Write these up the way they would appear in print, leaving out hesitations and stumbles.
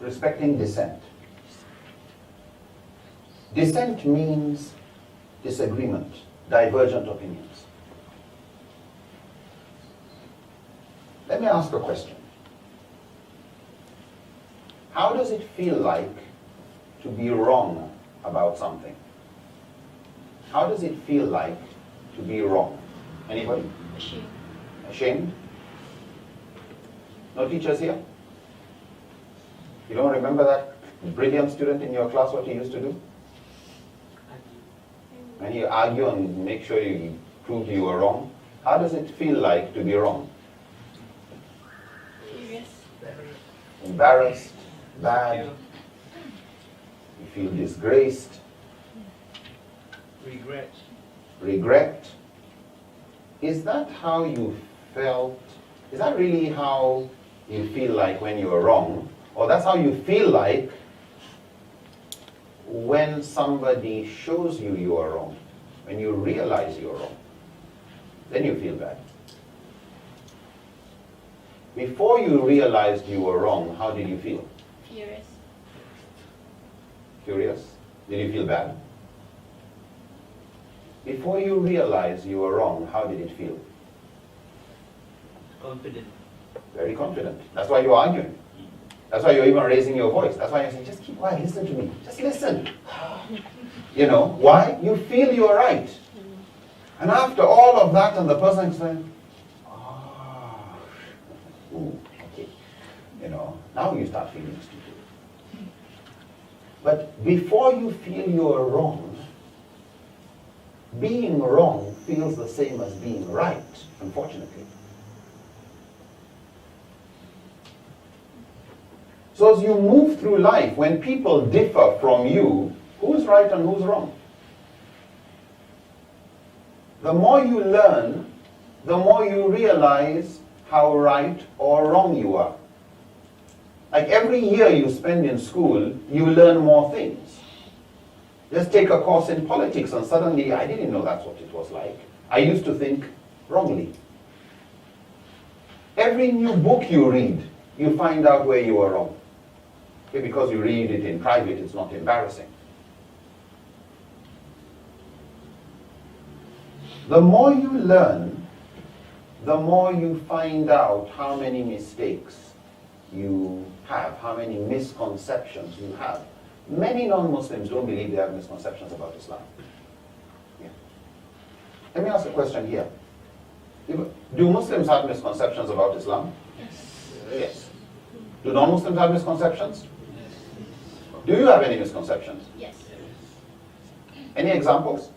respecting dissent. Dissent means disagreement, divergent opinions. Let me ask a question. How does it feel like to be wrong about something? How does it feel like to be wrong? Anybody? Ashamed. Ashamed? No teachers here? You don't remember that brilliant student in your class, what he used to do? And you argue and make sure you prove you were wrong. How does it feel like to be wrong? Furious. Embarrassed, bad, you feel disgraced, regret. Is that how you felt? Is that really how you feel like when you were wrong? Or that's how you feel like when somebody shows you you are wrong, when you realize you're wrong? Then you feel bad. Before you realized you were wrong, how did you feel? Furious. Curious? Did you feel bad? Before you realized you were wrong, how did it feel? Confident. Very confident. That's why you're arguing. That's why you're even raising your voice. That's why you're saying, just keep quiet, listen to me. Just listen. You know, why? You feel you're right. And after all of that, and the person is saying, ooh, okay. You know, now you start feeling stupid. But before you feel you're wrong, being wrong feels the same as being right, unfortunately. So as you move through life, when people differ from you, who's right and who's wrong? The more you learn, the more you realize how right or wrong you are. Like every year you spend in school, you learn more things. Just take a course in politics and suddenly, I didn't know that's what it was like. I used to think wrongly. Every new book you read, you find out where you are wrong. Okay, because you read it in private, it's not embarrassing. The more you learn, the more you find out how many mistakes you have, how many misconceptions you have. Many non-Muslims don't believe they have misconceptions about Islam. Yeah. Let me ask a question here. Do Muslims have misconceptions about Islam? Yes. Yes. Do non-Muslims have misconceptions? Do you have any misconceptions? Yes. Any examples?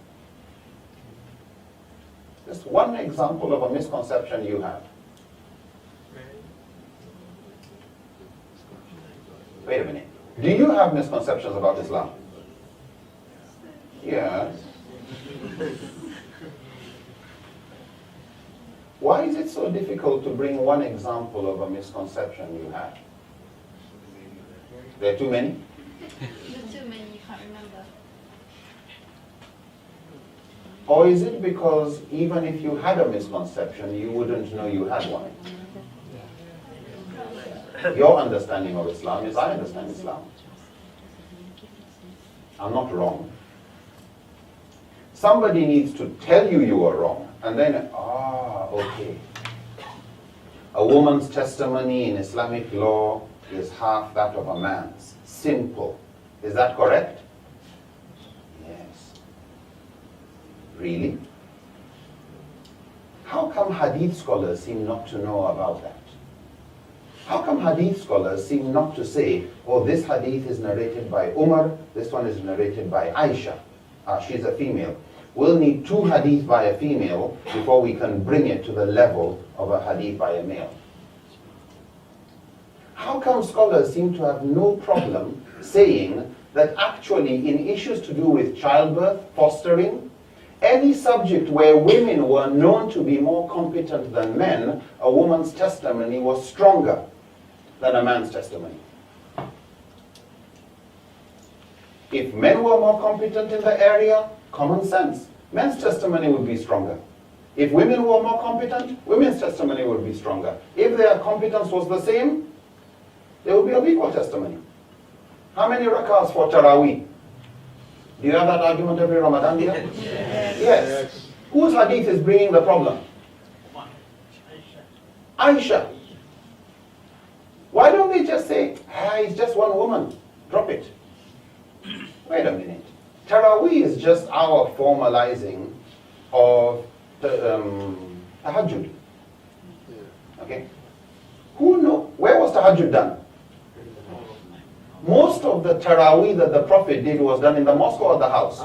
Just one example of a misconception you have. Wait a minute. Do you have misconceptions about Islam? Yes. Why is it so difficult to bring one example of a misconception you have? There are too many? Too many, you can't remember. Or is it because even if you had a misconception, you wouldn't know you had one? Your understanding of Islam is I understand Islam. I'm not wrong. Somebody needs to tell you you are wrong, and then, okay. A woman's testimony in Islamic law is half that of a man's. Simple. Is that correct? Yes. Really? How come hadith scholars seem not to know about that? How come hadith scholars seem not to say, oh, this hadith is narrated by Umar, this one is narrated by Aisha. She's a female. We'll need two hadith by a female before we can bring it to the level of a hadith by a male. How come scholars seem to have no problem saying that actually in issues to do with childbirth, fostering, any subject where women were known to be more competent than men, a woman's testimony was stronger than a man's testimony? If men were more competent in the area, common sense, men's testimony would be stronger. If women were more competent, women's testimony would be stronger. If their competence was the same, there would be of equal testimony. How many rakahs for Taraweeh? Do you have that argument every Ramadan, dear? Yes. Whose hadith is bringing the problem? Aisha. Why don't we just say, it's just one woman, drop it. Wait a minute. Taraweeh is just our formalizing of tahajjud. Okay? Who know? Where was tahajjud done? Most of the Taraweeh that the Prophet did was done in the mosque or the house?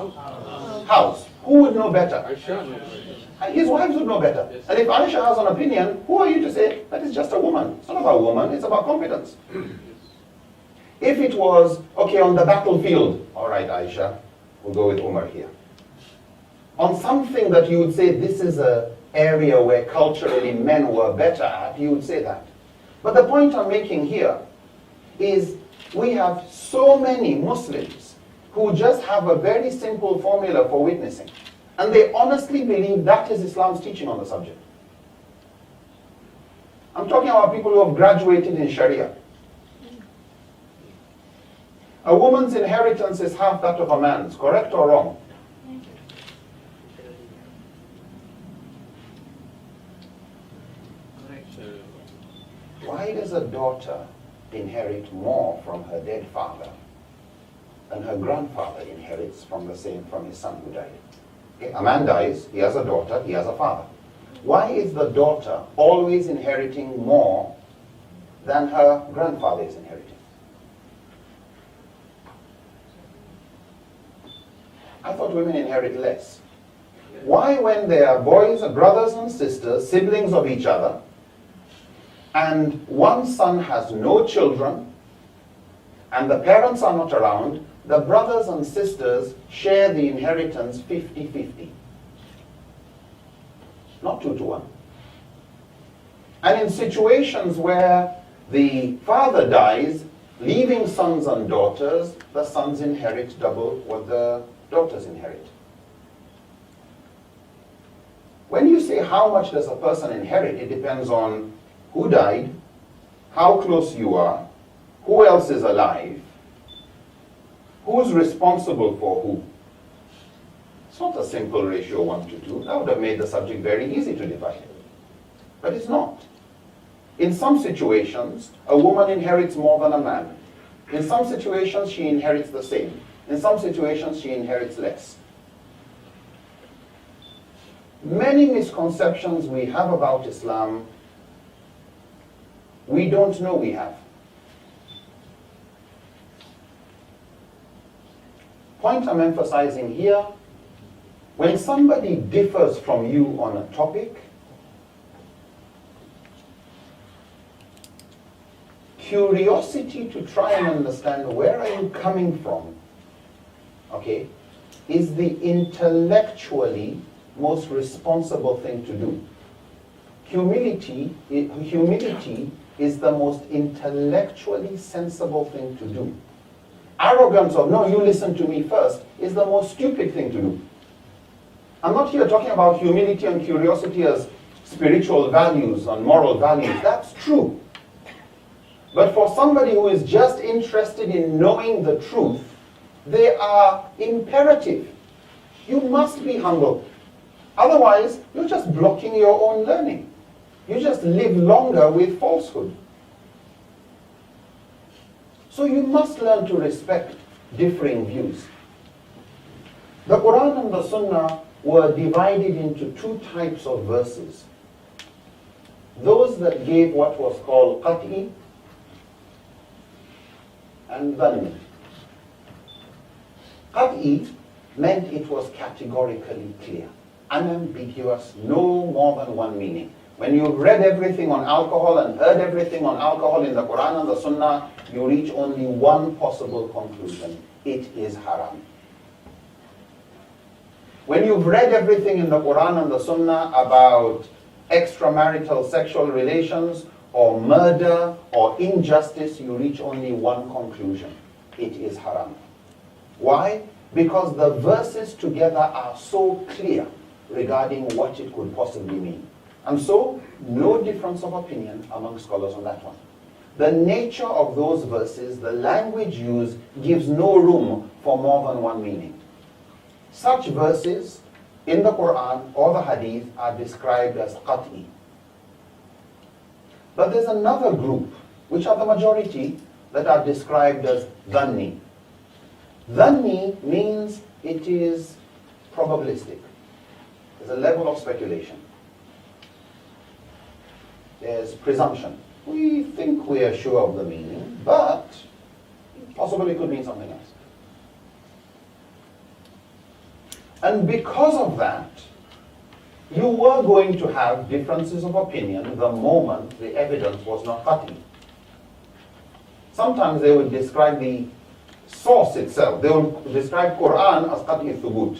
House. Who would know better? His wives would know better. And if Aisha has an opinion, who are you to say that is just a woman? It's not about a woman, it's about competence. If it was, okay, on the battlefield, all right, Aisha, we'll go with Umar here. On something that you would say this is an area where culturally men were better at, you would say that. But the point I'm making here is we have so many Muslims who just have a very simple formula for witnessing. And they honestly believe that is Islam's teaching on the subject. I'm talking about people who have graduated in Sharia. A woman's inheritance is half that of a man's, correct or wrong? Why does a daughter inherit more from her dead father than her grandfather inherits from his son who died? Okay, a man dies, he has a daughter, he has a father. Why is the daughter always inheriting more than her grandfather is inheriting? I thought women inherit less. Why, when they are boys, brothers and sisters, siblings of each other, and one son has no children, and the parents are not around, the brothers and sisters share the inheritance 50-50. Not 2-1. And in situations where the father dies, leaving sons and daughters, the sons inherit double what the daughters inherit. When you say how much does a person inherit, it depends on who died, how close you are, who else is alive, who's responsible for who. It's not a simple ratio 1-2. That would have made the subject very easy to divide. But it's not. In some situations, a woman inherits more than a man. In some situations, she inherits the same. In some situations, she inherits less. Many misconceptions we have about Islam, we don't know we have. Point I'm emphasizing here, when somebody differs from you on a topic, curiosity to try and understand where are you coming from, okay, is the intellectually most responsible thing to do. Humility is the most intellectually sensible thing to do. Arrogance of, no, you listen to me first, is the most stupid thing to do. I'm not here talking about humility and curiosity as spiritual values and moral values. That's true. But for somebody who is just interested in knowing the truth, they are imperative. You must be humble. Otherwise, you're just blocking your own learning. You just live longer with falsehood. So you must learn to respect differing views. The Quran and the Sunnah were divided into two types of verses. Those that gave what was called qat'i and dhanni. Qat'i meant it was categorically clear, unambiguous, no more than one meaning. When you've read everything on alcohol and heard everything on alcohol in the Quran and the Sunnah, you reach only one possible conclusion. It is haram. When you've read everything in the Quran and the Sunnah about extramarital sexual relations or murder or injustice, you reach only one conclusion. It is haram. Why? Because the verses together are so clear regarding what it could possibly mean. And so, no difference of opinion among scholars on that one. the nature of those verses, the language used, gives no room for more than one meaning. Such verses in the Quran or the Hadith are described as qat'i. But there's another group, which are the majority, that are described as dhanni. Dhanni means it is probabilistic. There's a level of speculation. There's presumption. We think we are sure of the meaning, but possibly it could mean something else. And because of that, you were going to have differences of opinion the moment the evidence was not qat'i. Sometimes they would describe the source itself. They would describe Quran as qat'i thubut.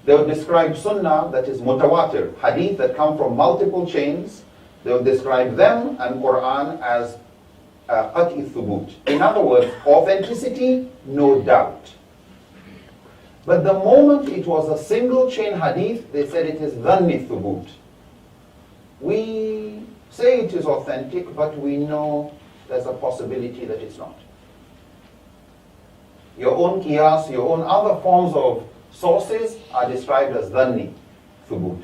They would describe Sunnah, that is mutawatir, hadith that come from multiple chains. They would describe them and Quran as qat'i thubut. In other words, authenticity, no doubt. But the moment it was a single chain hadith, they said it is dhanni thubut. We say it is authentic, but we know there's a possibility that it's not. Your own qiyas, your own other forms of sources are described as dhanni thubut.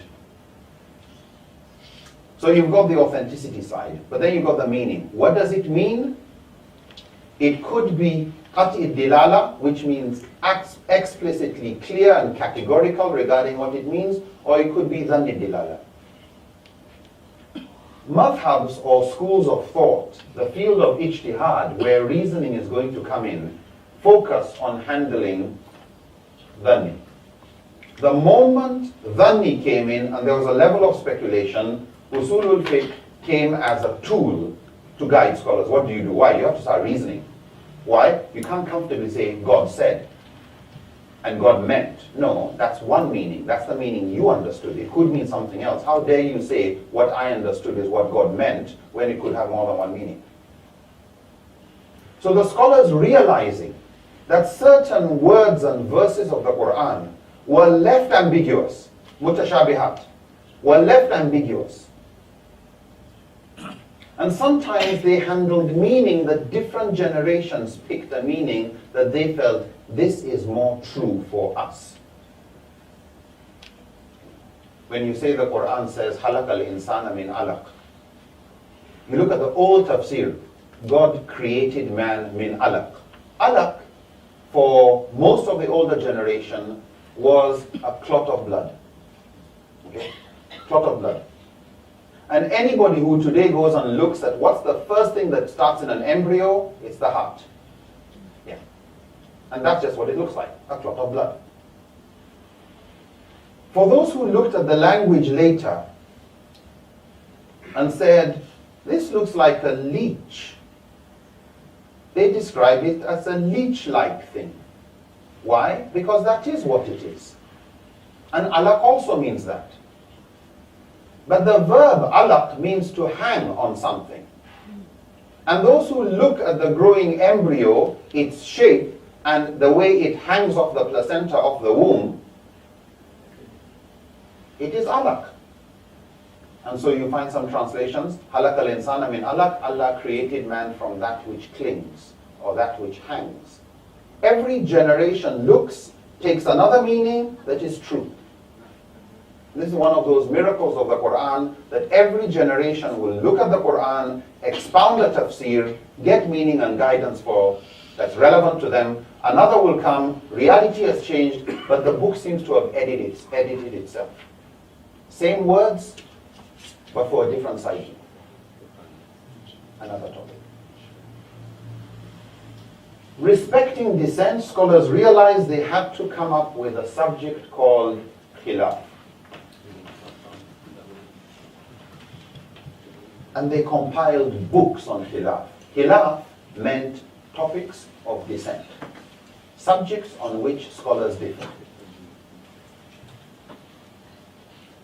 So you've got the authenticity side, but then you've got the meaning. What does it mean? It could be qat'i dilala, which means explicitly clear and categorical regarding what it means, or it could be dhanni dilala. Madhabs or schools of thought, the field of ijtihad, where reasoning is going to come in, focus on handling dhanni. The moment dhanni came in and there was a level of speculation, usulul fiqh came as a tool to guide scholars. What do you do? Why? You have to start reasoning. Why? You can't comfortably say God said and God meant. No, that's one meaning. That's the meaning you understood. It could mean something else. How dare you say what I understood is what God meant when it could have more than one meaning? So the scholars, realizing that certain words and verses of the Quran were left ambiguous, mutashabihat, were left ambiguous. And sometimes they handled meaning that different generations picked a meaning that they felt this is more true for us. When you say the Quran says, halak al-insana min alaq, you look at the old tafsir, God created man min alaq. Alaq, for most of the older generation, was a clot of blood. Okay? Clot of blood. And anybody who today goes and looks at what's the first thing that starts in an embryo, it's the heart. Yeah. And that's just what it looks like, a clot of blood. For those who looked at the language later and said, this looks like a leech, they describe it as a leech-like thing. Why? Because that is what it is. And alaq also means that. But the verb alaq means to hang on something. And those who look at the growing embryo, its shape, and the way it hangs off the placenta of the womb, it is alaq. And so you find some translations, halak al-insana min alaq, Allah created man from that which clings, or that which hangs. Every generation looks, takes another meaning that is true. This is one of those miracles of the Quran, that every generation will look at the Quran, expound the tafsir, get meaning and guidance for that's relevant to them. Another will come, reality has changed, but the book seems to have edited itself. Same words, but for a different psyche. Another topic. Respecting dissent, scholars realized they had to come up with a subject called khilaf. And they compiled books on khilaf. Khilaf meant topics of dissent, subjects on which scholars differ.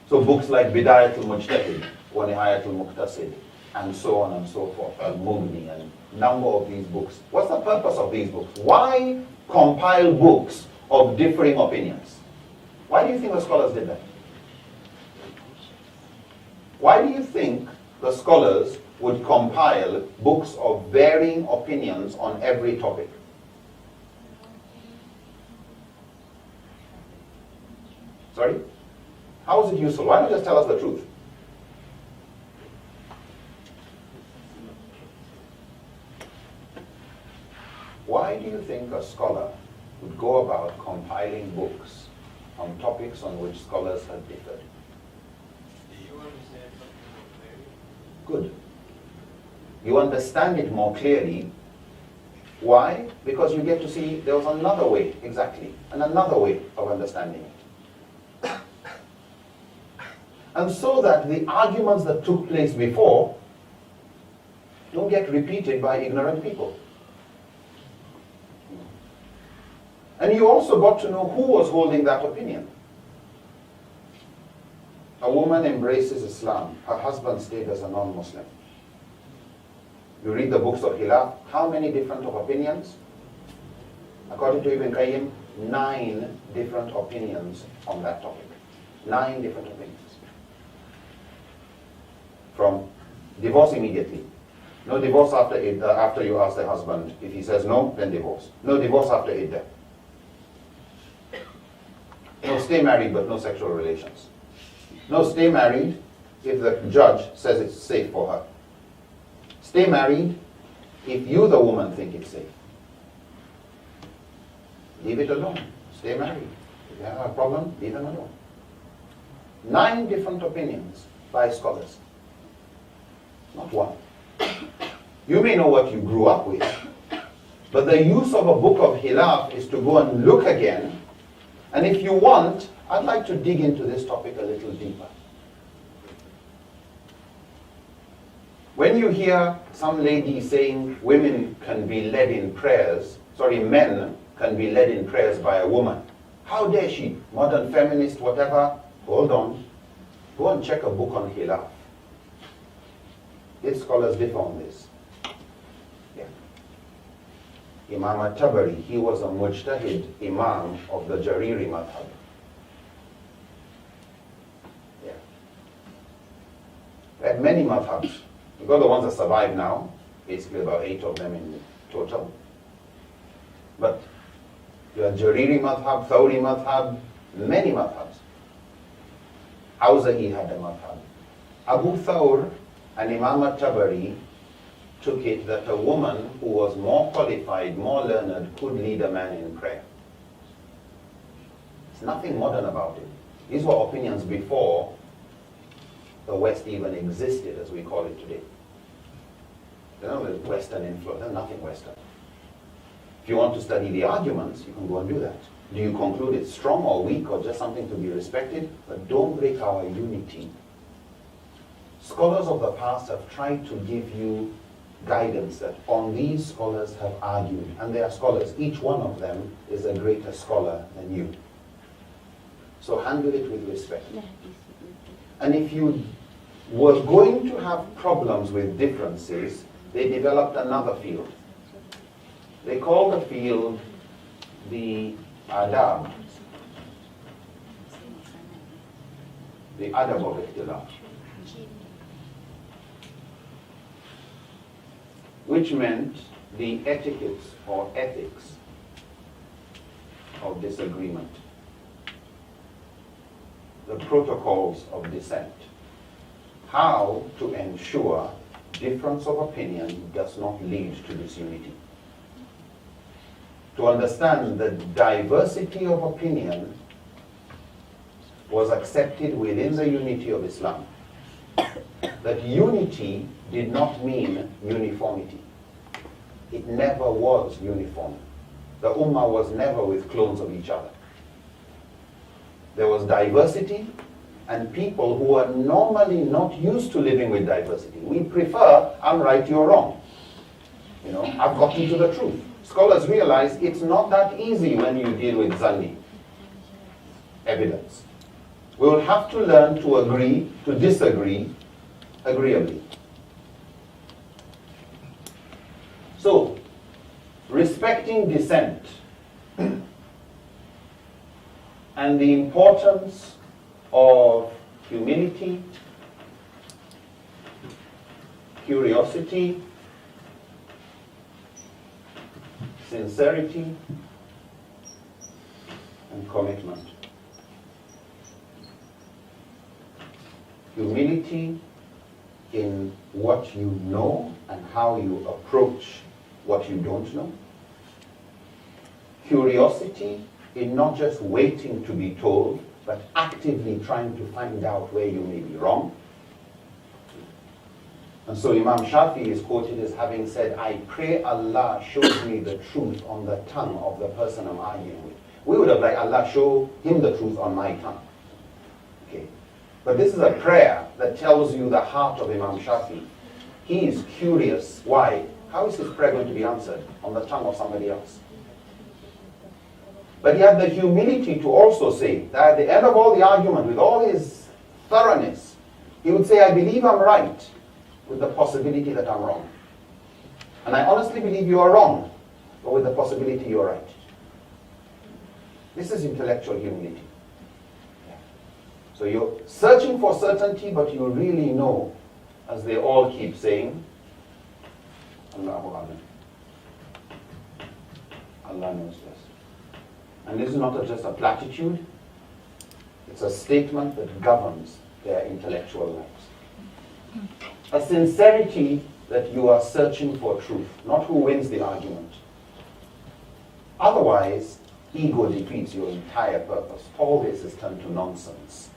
So books like Bidayatul Mujtahid, wa Nihayatul Muqtasid, and so on and so forth, Al-Mughni, and a number of these books. What's the purpose of these books? Why compile books of differing opinions? Why do you think the scholars did that? Why do you think the scholars would compile books of varying opinions on every topic? Sorry? How is it useful? Why don't you just tell us the truth? Why do you think a scholar would go about compiling books on topics on which scholars have differed? Do you understand something more clearly? Good. You understand it more clearly. Why? Because you get to see there was another way, exactly, and another way of understanding it. And so that the arguments that took place before don't get repeated by ignorant people. And you also got to know who was holding that opinion. A woman embraces Islam. Her husband stayed as a non-Muslim. You read the books of Khilaf, how many different of opinions? According to Ibn Qayyim, 9 different opinions on that topic. 9 different opinions. From divorce immediately. No divorce after you ask the husband. If he says no, then divorce. No divorce after iddah. No, stay married but no sexual relations. No, stay married if the judge says it's safe for her. Stay married if you, the woman, think it's safe. Leave it alone. Stay married. If you have a problem, leave them alone. 9 different opinions by scholars. Not one. You may know what you grew up with, but the use of a book of Khilaf is to go and look again. And if you want, I'd like to dig into this topic a little deeper. When you hear some lady saying women can be led in prayers, men can be led in prayers by a woman, how dare she? Modern feminist, whatever. Hold on. Go and check a book on Khilaf. If scholars differ on this. Yeah. Imam al-Tabari, he was a mujtahid imam of the Jariri madhab. Yeah. There are many madhabs. You've got the ones that survive now, basically about 8 of them in total. But you have Jariri madhab, Thawri madhab, many madhabs. Awza'i had a madhab. Abu Thawr and Imam al-Tabari took it that a woman who was more qualified, more learned, could lead a man in prayer. There's nothing modern about it. These were opinions before the West even existed, as we call it today. There's no Western influence, there's nothing Western. If you want to study the arguments, you can go and do that. Do you conclude it's strong or weak or just something to be respected? But don't break our unity. Scholars of the past have tried to give you guidance that on these scholars have argued, and they are scholars. Each one of them is a greater scholar than you. So handle it with respect. And if you were going to have problems with differences, they developed another field. They call the field the adab. The adab of ikhtilaf. Which meant the etiquettes or ethics of disagreement. The protocols of dissent. How to ensure difference of opinion does not lead to disunity. To understand that diversity of opinion was accepted within the unity of Islam. That unity did not mean uniformity. It never was uniform. The Ummah was never with clones of each other. There was diversity, and people who are normally not used to living with diversity. We prefer, I'm right, you're wrong. I've gotten to the truth. Scholars realize it's not that easy when you deal with zanni evidence. We will have to learn to agree, to disagree agreeably. So, respecting dissent and the importance of humility curiosity, sincerity, and commitment. Humility in what you know and how you approach what you don't know. Curiosity in not just waiting to be told, but actively trying to find out where you may be wrong. And so Imam Shafi is quoted as having said, I pray Allah shows me the truth on the tongue of the person I'm arguing with. We would have liked Allah show him the truth on my tongue. Okay. But this is a prayer that tells you the heart of Imam Shafi. He is curious. Why? How is his prayer going to be answered on the tongue of somebody else? But he had the humility to also say that at the end of all the argument, with all his thoroughness, he would say, I believe I'm right, with the possibility that I'm wrong. And I honestly believe you are wrong, but with the possibility you're right. This is intellectual humility. So you're searching for certainty, but you really know, as they all keep saying, Allahu A'lam. Allah knows best. And this is not just a platitude, it's a statement that governs their intellectual lives. A sincerity that you are searching for truth, not who wins the argument. Otherwise, ego defeats your entire purpose. All this is turned to nonsense.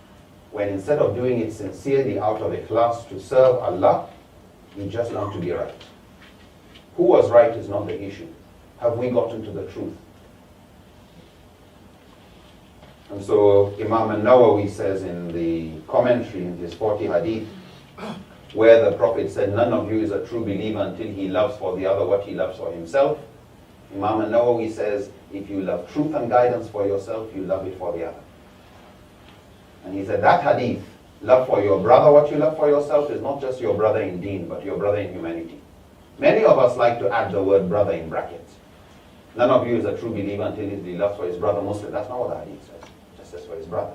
When instead of doing it sincerely out of ikhlas to serve Allah, you just want to be right. Who was right is not the issue. Have we gotten to the truth? And so Imam al-Nawawi says in the commentary in his 40 hadith, where the Prophet said, none of you is a true believer until he loves for the other what he loves for himself. Imam al-Nawawi says, if you love truth and guidance for yourself, you love it for the other. And he said that hadith, love for your brother what you love for yourself, is not just your brother in deen, but your brother in humanity. Many of us like to add the word brother in brackets. None of you is a true believer until he loves for his brother Muslim. That's not what the hadith says. It just says for his brother.